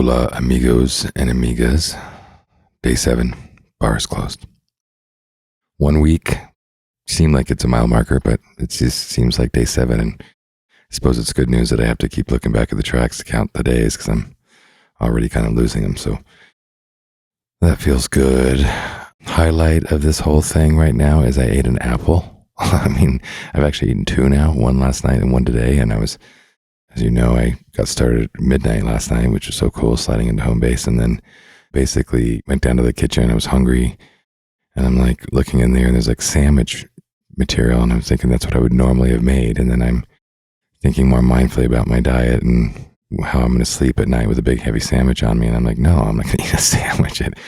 Hola, amigos and amigas. Day 7, bar is closed. 1 week seemed like it's a mile marker, but it just seems like day 7. And I suppose it's good news that I have to keep looking back at the tracks to count the days because I'm already kind of losing them. So that feels good. Highlight of this whole thing right now is I ate an apple. I mean, I've actually eaten 2 now, 1 last night and 1 today. And I was, as you know, I got started at midnight last night, which was so cool, sliding into home base. And then basically went down to the kitchen. I was hungry. And I'm like looking in there and there's like sandwich material. And I'm thinking that's what I would normally have made. And then I'm thinking more mindfully about my diet and how I'm going to sleep at night with a big heavy sandwich on me. And I'm like, no, I'm not going to eat a sandwich at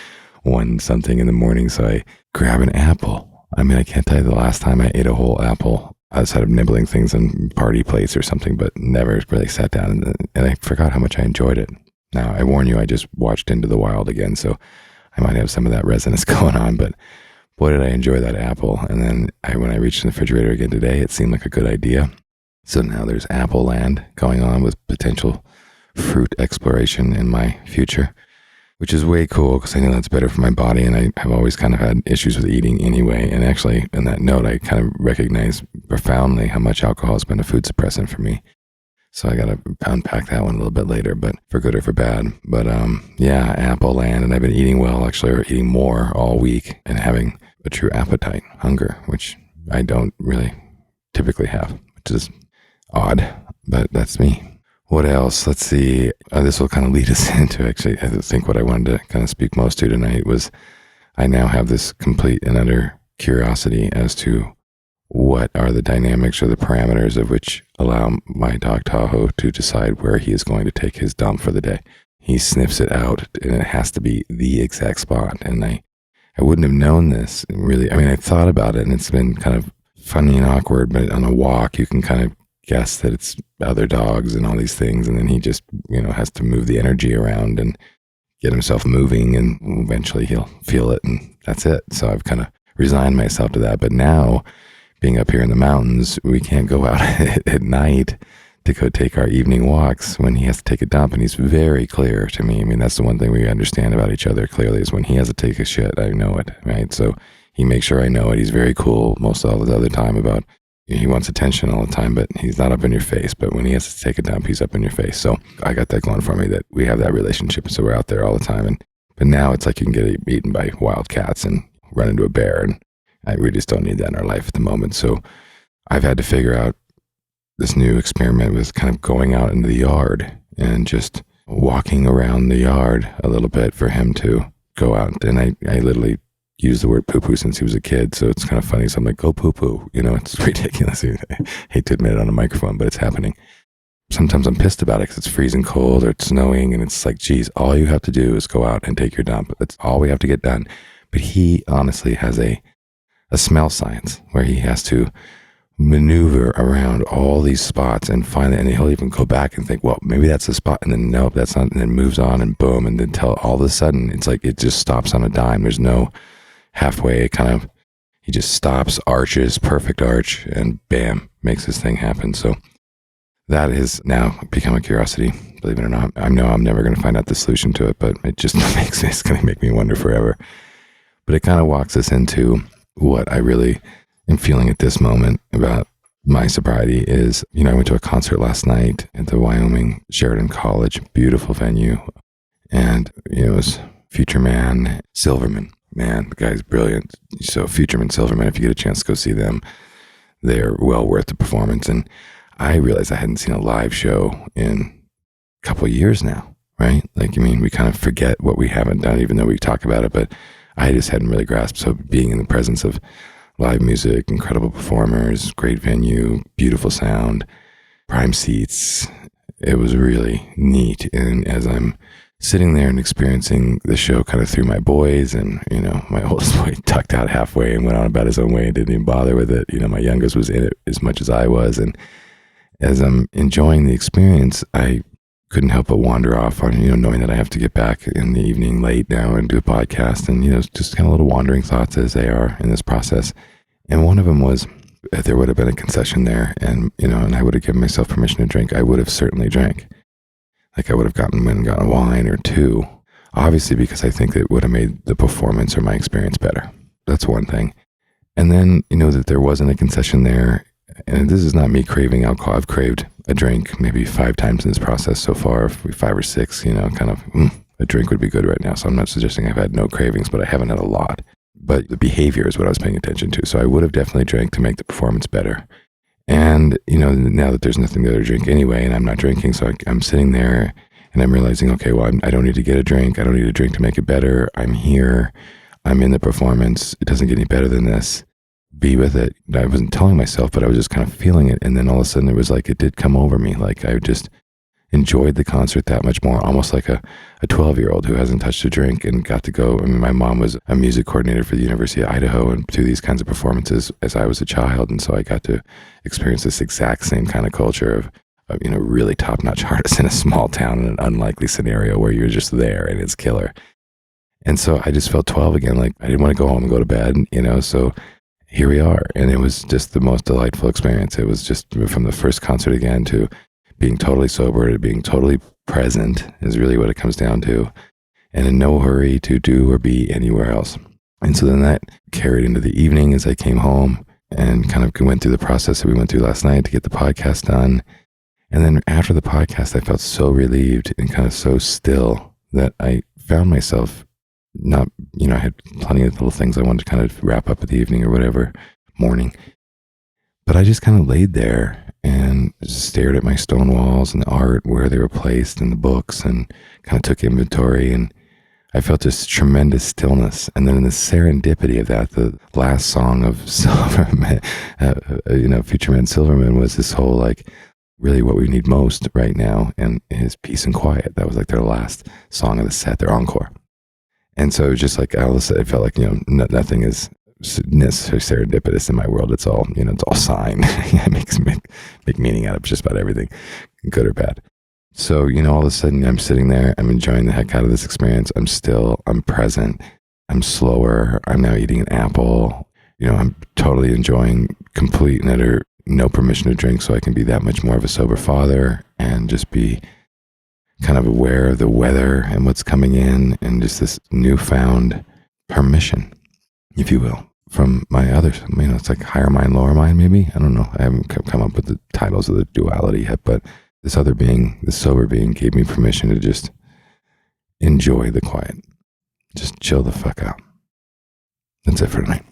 1 something in the morning. So I grab an apple. I mean, I can't tell you the last time I ate a whole apple outside of nibbling things on party plates or something, but never really sat down and I forgot how much I enjoyed it. Now, I warn you, I just watched Into the Wild again, so I might have some of that resonance going on, but boy, did I enjoy that apple. And then when I reached the refrigerator again today, it seemed like a good idea. So now there's apple land going on with potential fruit exploration in my future, which is way cool because I know that's better for my body. And I have always kind of had issues with eating anyway. And actually, on that note, I kind of recognize profoundly how much alcohol has been a food suppressant for me. So I got to unpack that one a little bit later, but for good or for bad. But yeah, apple land. And I've been eating well, actually, or eating more all week and having a true appetite, hunger, which I don't really typically have, which is odd, but that's me. What else? Let's see. This will kind of lead us into actually, I think what I wanted to kind of speak most to tonight was I now have this complete and utter curiosity as to what are the dynamics or the parameters of which allow my dog Tahoe to decide where he is going to take his dump for the day. He sniffs it out and it has to be the exact spot. And I wouldn't have known this really. I mean, I thought about it and it's been kind of funny and awkward, but on a walk, you can kind of guess that it's other dogs and all these things. And then he just, has to move the energy around and get himself moving and eventually he'll feel it and that's it. So I've kind of resigned myself to that. But now being up here in the mountains, we can't go out at night to go take our evening walks when he has to take a dump. And he's very clear to me. I mean, that's the one thing we understand about each other clearly is when he has to take a shit, I know it, right? So he makes sure I know it. He's very cool most of the other time about he wants attention all the time, but he's not up in your face. But when he has to take a dump, he's up in your face. So I got that going for me that we have that relationship. So we're out there all the time. But now it's like you can get eaten by wild cats and run into a bear. And we just don't need that in our life at the moment. So I've had to figure out this new experiment with kind of going out into the yard and just walking around the yard a little bit for him to go out. And I literally use the word poo-poo since he was a kid. So it's kind of funny. So I'm like, go poo-poo. It's ridiculous. I hate to admit it on a microphone, but it's happening. Sometimes I'm pissed about it because it's freezing cold or it's snowing. And it's like, geez, all you have to do is go out and take your dump. That's all we have to get done. But he honestly has a smell science where he has to maneuver around all these spots and find it. And he'll even go back and think, well, maybe that's the spot. And then nope, that's not. And then moves on and boom. And then all of a sudden it's like, it just stops on a dime. There's no halfway he just stops, arches, perfect arch, and bam, makes this thing happen. So that has now become a curiosity, believe it or not. I know I'm never going to find out the solution to it, but it just it's going to make me wonder forever. But it kind of walks us into what I really am feeling at this moment about my sobriety is, I went to a concert last night at the Wyoming Sheridan College, beautiful venue. And, it was Future Man, Silverman. Man, the guy's brilliant. So Futureman, Silverman, if you get a chance to go see them, they're well worth the performance. And I realized I hadn't seen a live show in a couple of years now, right? We kind of forget what we haven't done, even though we talk about it, but I just hadn't really grasped. So being in the presence of live music, incredible performers, great venue, beautiful sound, prime seats, it was really neat. And as I'm sitting there and experiencing the show kind of through my boys and, my oldest boy tucked out halfway and went on about his own way and didn't even bother with it. My youngest was in it as much as I was. And as I'm enjoying the experience, I couldn't help but wander off on, knowing that I have to get back in the evening late now and do a podcast and, just kind of little wandering thoughts as they are in this process. And one of them was, if there would have been a concession there and, and I would have given myself permission to drink, I would have certainly drank. Like I would have gotten a wine or two, obviously because I think it would have made the performance or my experience better. That's one thing. And then, that there wasn't a concession there. And this is not me craving alcohol. I've craved a drink maybe 5 times in this process so far, 5 or 6, kind of, a drink would be good right now. So I'm not suggesting I've had no cravings, but I haven't had a lot. But the behavior is what I was paying attention to. So I would have definitely drank to make the performance better. And, now that there's nothing to drink anyway, and I'm not drinking, so I'm sitting there and I'm realizing, okay, well, I don't need to get a drink. I don't need a drink to make it better. I'm here. I'm in the performance. It doesn't get any better than this. Be with it. I wasn't telling myself, but I was just kind of feeling it. And then all of a sudden it was like, it did come over me. Like I just enjoyed the concert that much more, almost like a 12-year-old who hasn't touched a drink and got to go. I mean, my mom was a music coordinator for the University of Idaho and do these kinds of performances as I was a child. And so I got to experience this exact same kind of culture of really top-notch artists in a small town in an unlikely scenario where you're just there and it's killer. And so I just felt 12 again. Like I didn't want to go home and go to bed, so here we are. And it was just the most delightful experience. It was just from the first concert again to being totally sober, to being totally present is really what it comes down to, and in no hurry to do or be anywhere else. And so then that carried into the evening as I came home and kind of went through the process that we went through last night to get the podcast done. And then after the podcast, I felt so relieved and kind of so still that I found myself not, I had plenty of little things I wanted to kind of wrap up at the evening or whatever, morning. But I just kind of laid there and just stared at my stone walls and the art, where they were placed, and the books, and kind of took inventory. And I felt this tremendous stillness. And then in the serendipity of that, the last song of Silverman, Future Man Silverman, was this whole like really what we need most right now, and his peace and quiet. That was like their last song of the set, their encore. And so it was just like, all of a sudden, it felt like, nothing is necessarily serendipitous in my world. It's all, it's all sign. It makes make meaning out of just about everything, good or bad. So, all of a sudden I'm sitting there, I'm enjoying the heck out of this experience. I'm still, I'm present, I'm slower. I'm now eating an apple. I'm totally enjoying complete and utter no permission to drink, so I can be that much more of a sober father and just be kind of aware of the weather and what's coming in, and just this newfound permission, if you will, from my others. It's like higher mind, lower mind, maybe. I don't know. I haven't come up with the titles of the duality yet, but this other being, this sober being, gave me permission to just enjoy the quiet. Just chill the fuck out. That's it for tonight.